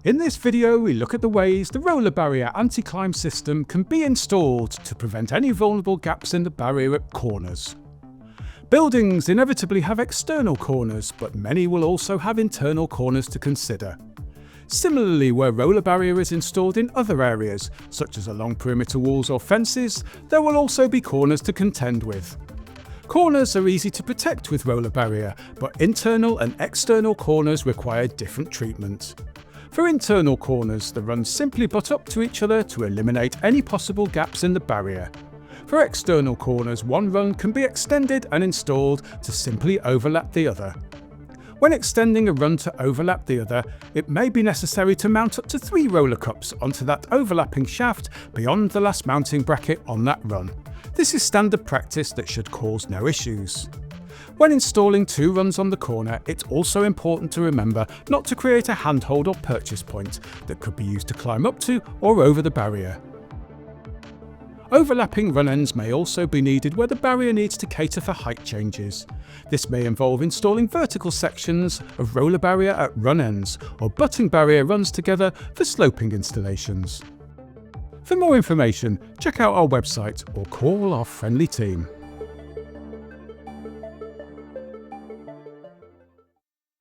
In this video, we look at the ways the roller barrier anti-climb system can be installed to prevent any vulnerable gaps in the barrier at corners. Buildings inevitably have external corners, but many will also have internal corners to consider. Similarly, where roller barrier is installed in other areas, such as along perimeter walls or fences, there will also be corners to contend with. Corners are easy to protect with roller barrier, but internal and external corners require different treatment. For internal corners, the runs simply butt up to each other to eliminate any possible gaps in the barrier. For external corners, one run can be extended and installed to simply overlap the other. When extending a run to overlap the other, it may be necessary to mount up to 3 roller cups onto that overlapping shaft beyond the last mounting bracket on that run. This is standard practice that should cause no issues. When installing 2 runs on the corner, it's also important to remember not to create a handhold or purchase point that could be used to climb up to or over the barrier. Overlapping run ends may also be needed where the barrier needs to cater for height changes. This may involve installing vertical sections of roller barrier at run ends, or butting barrier runs together for sloping installations. For more information, check out our website or call our friendly team.